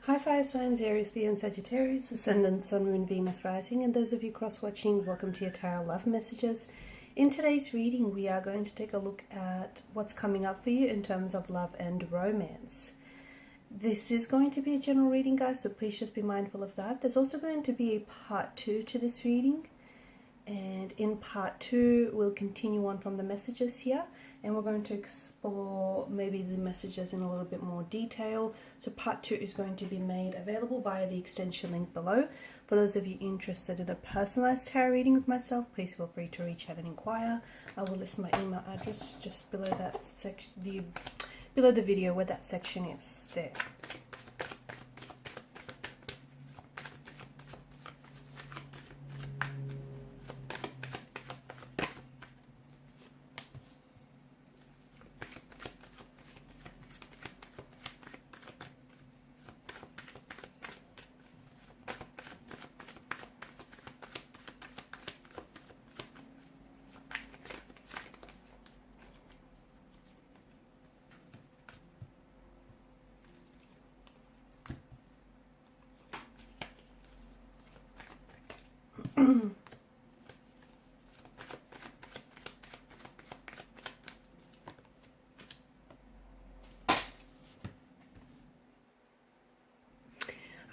Hi fire signs, Aries, Leo and Sagittarius, Ascendant, Sun, Moon, Venus, Rising, and those of you cross-watching, welcome to your Tarot Love Messages. In today's reading, we are going to take a look at what's coming up for you in terms of love and romance. This is going to be a general reading, guys, so please just be mindful of that. There's also going to be a part 2 to this reading, and in part 2, we'll continue on from the messages here, and we're going to explore maybe the messages in a little bit more detail. So part 2 is going to be made available via the extension link below. For those of you interested in a personalized tarot reading with myself, please feel free to reach out and inquire. I will list my email address just below that section, below the video where that section is there.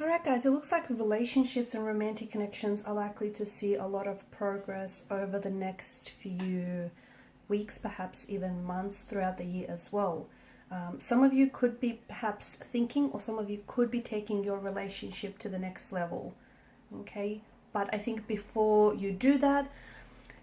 Alright guys, it looks like relationships and romantic connections are likely to see a lot of progress over the next few weeks, perhaps even months throughout the year as well. Some of you could be perhaps thinking, or some of you could be taking your relationship to the next level. Okay, but I think before you do that,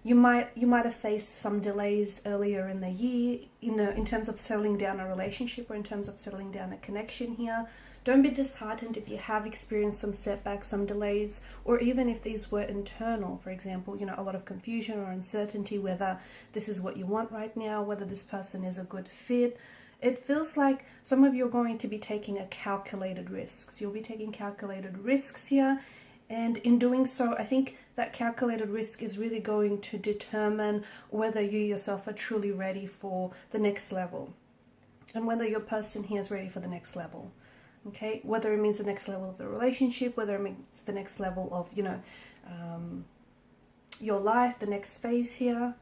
you might have faced some delays earlier in the year, in terms of settling down a relationship or in terms of settling down a connection here. Don't be disheartened if you have experienced some setbacks, some delays, or even if these were internal. For example, a lot of confusion or uncertainty whether this is what you want right now, whether this person is a good fit. It feels like some of you are going to be taking a calculated risks. You'll be taking calculated risks here. And in doing so, I think that calculated risk is really going to determine whether you yourself are truly ready for the next level. And whether your person here is ready for the next level. Okay, whether it means the next level of the relationship, whether it means the next level of, your life, the next phase here.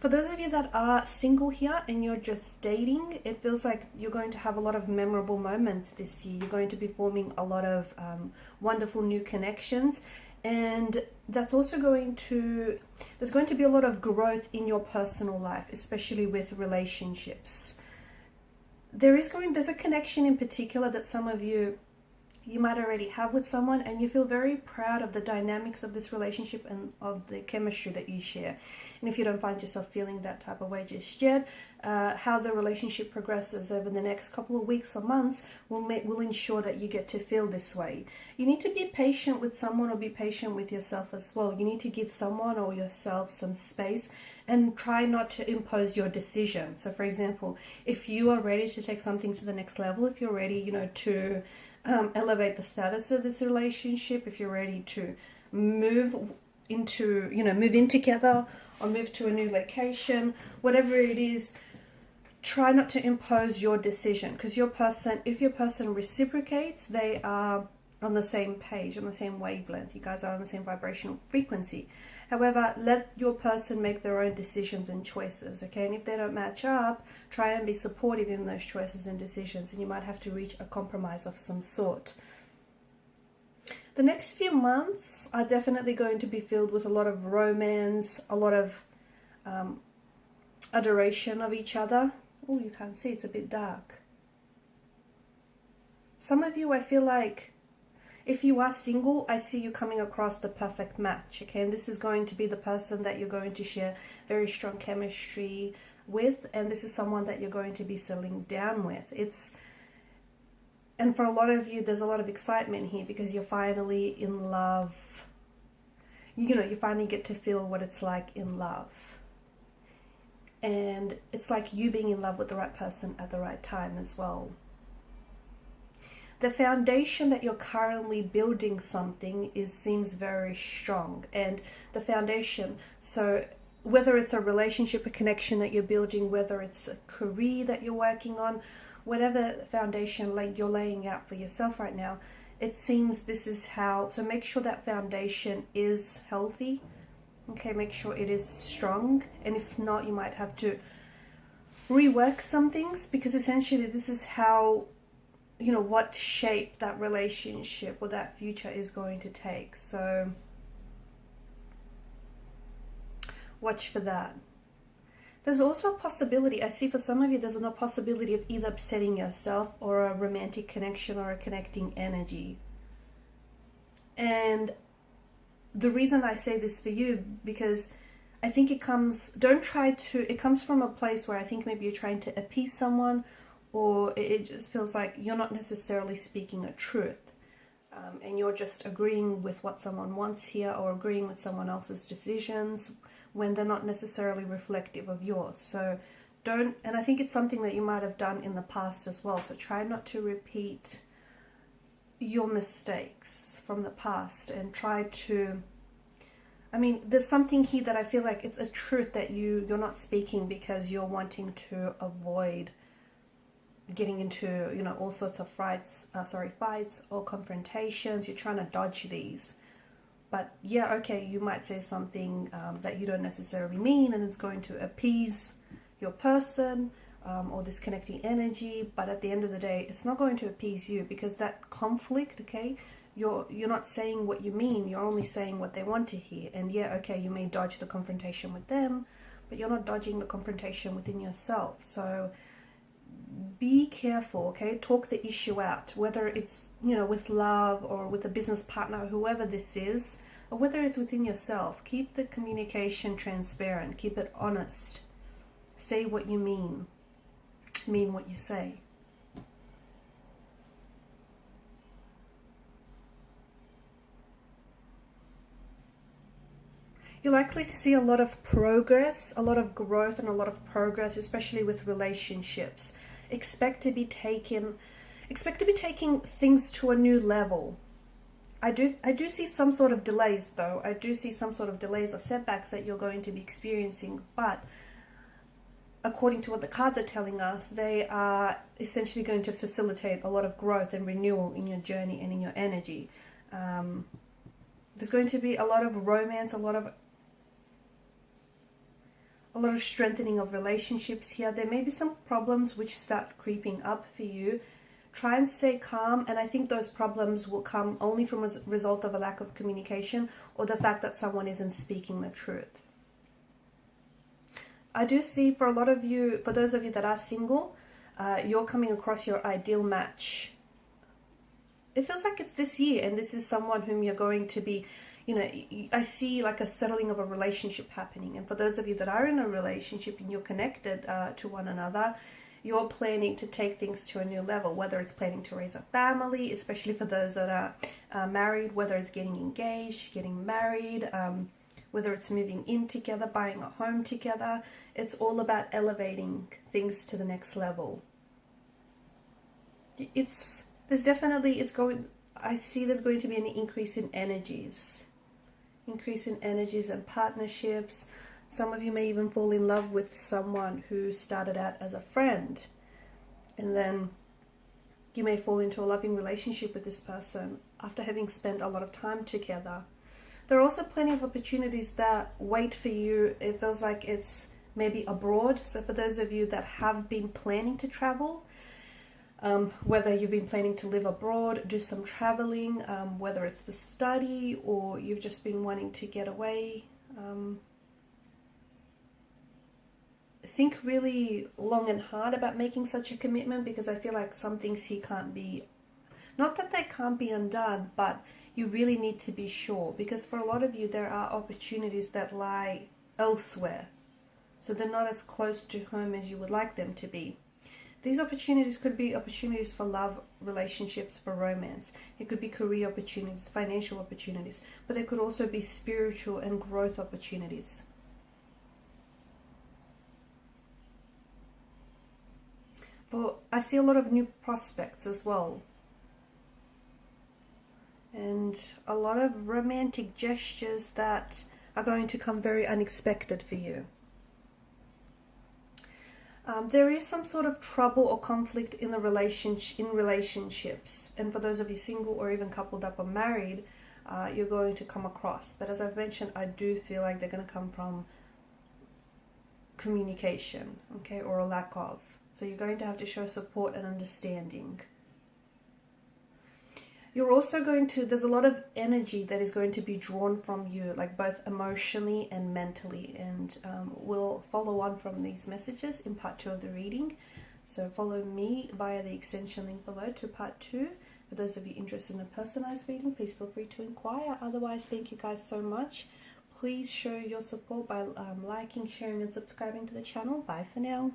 For those of you that are single here and you're just dating, it feels like you're going to have a lot of memorable moments this year. You're going to be forming a lot of wonderful new connections. And that's also there's going to be a lot of growth in your personal life, especially with relationships. There's a connection in particular that some of you might already have with someone, and you feel very proud of the dynamics of this relationship and of the chemistry that you share. And if you don't find yourself feeling that type of way just yet, how the relationship progresses over the next couple of weeks or months will ensure that you get to feel this way. You need to be patient with someone, or be patient with yourself as well. You need to give someone or yourself some space and try not to impose your decision. So for example, if you are ready to take something to the next level, if you're ready, to elevate the status of this relationship, if you're ready to move in together or move to a new location, whatever it is, try not to impose your decision, because if your person reciprocates, they are on the same page, on the same wavelength. You guys are on the same vibrational frequency. However, let your person make their own decisions and choices, okay? And if they don't match up, try and be supportive in those choices and decisions, and you might have to reach a compromise of some sort. The next few months are definitely going to be filled with a lot of romance, a lot of adoration of each other. Oh, you can't see, it's a bit dark. Some of you, I feel like, if you are single, I see you coming across the perfect match, okay? And this is going to be the person that you're going to share very strong chemistry with, and this is someone that you're going to be settling down with. And for a lot of you, there's a lot of excitement here because you're finally in love. You finally get to feel what it's like in love. And it's like you being in love with the right person at the right time as well. The foundation that you're currently building something seems very strong, and the foundation, so whether it's a relationship, a connection that you're building, whether it's a career that you're working on, whatever foundation you're laying out for yourself right now, it seems this is how. So make sure that foundation is healthy. Okay, make sure it is strong, and if not, you might have to rework some things, because essentially this is how, what shape that relationship or that future is going to take. So watch for that. There's also a possibility, I see for some of you, there's a possibility of either upsetting yourself or a romantic connection or a connecting energy. And the reason I say this for you, because I think it comes from a place where I think maybe you're trying to appease someone, or it just feels like you're not necessarily speaking a truth. And you're just agreeing with what someone wants here, or agreeing with someone else's decisions when they're not necessarily reflective of yours. So and I think it's something that you might have done in the past as well. So try not to repeat your mistakes from the past, and try to, there's something here that I feel like it's a truth that you're not speaking because you're wanting to avoid getting into, all sorts of fights or confrontations. You're trying to dodge these. But yeah, okay, you might say something that you don't necessarily mean, and it's going to appease your person or this connecting energy. But at the end of the day, it's not going to appease you, because that conflict, okay, you're not saying what you mean. You're only saying what they want to hear. And yeah, okay, you may dodge the confrontation with them, but you're not dodging the confrontation within yourself. So be careful, okay? Talk the issue out, whether it's, with love or with a business partner, whoever this is, or whether it's within yourself. Keep the communication transparent, keep it honest. Say what you mean what you say. You're likely to see a lot of progress, a lot of growth, and a lot of progress, especially with relationships. Expect to be taking things to a new level. I do see some sort of delays, though. I do see some sort of delays or setbacks that you're going to be experiencing, but according to what the cards are telling us, they are essentially going to facilitate a lot of growth and renewal in your journey and in your energy. There's going to be a lot of romance, a lot of strengthening of relationships here. There may be some problems which start creeping up for you. Try and stay calm, and I think those problems will come only from a result of a lack of communication, or the fact that someone isn't speaking the truth. I do see for a lot of you, for those of you that are single, you're coming across your ideal match. It feels like it's this year, and this is someone whom you're going to be, I see like a settling of a relationship happening. And for those of you that are in a relationship and you're connected to one another, you're planning to take things to a new level, whether it's planning to raise a family, especially for those that are married, whether it's getting engaged, getting married, whether it's moving in together, buying a home together. It's all about elevating things to the next level. I see there's going to be an increase in energies and partnerships. Some of you may even fall in love with someone who started out as a friend, and then you may fall into a loving relationship with this person after having spent a lot of time together. There are also plenty of opportunities that wait for you. It feels like it's maybe abroad. So for those of you that have been planning to travel, whether you've been planning to live abroad, do some traveling, whether it's the study or you've just been wanting to get away, think really long and hard about making such a commitment, because I feel like some things here can't be, not that they can't be undone, but you really need to be sure, because for a lot of you there are opportunities that lie elsewhere, so they're not as close to home as you would like them to be. These opportunities could be opportunities for love, relationships, for romance. It could be career opportunities, financial opportunities, but there could also be spiritual and growth opportunities. I see a lot of new prospects as well, and a lot of romantic gestures that are going to come very unexpected for you. There is some sort of trouble or conflict in the relationships, and for those of you single or even coupled up or married, you're going to come across. But as I've mentioned, I do feel like they're going to come from communication, okay, or a lack of. So you're going to have to show support and understanding. You're also going to, there's a lot of energy that is going to be drawn from you, like both emotionally and mentally, and we'll follow on from these messages in part 2 of the reading. So follow me via the extension link below to part 2. For those of you interested in a personalized reading, please feel free to inquire. Otherwise, thank you guys so much. Please show your support by liking, sharing and subscribing to the channel. Bye for now.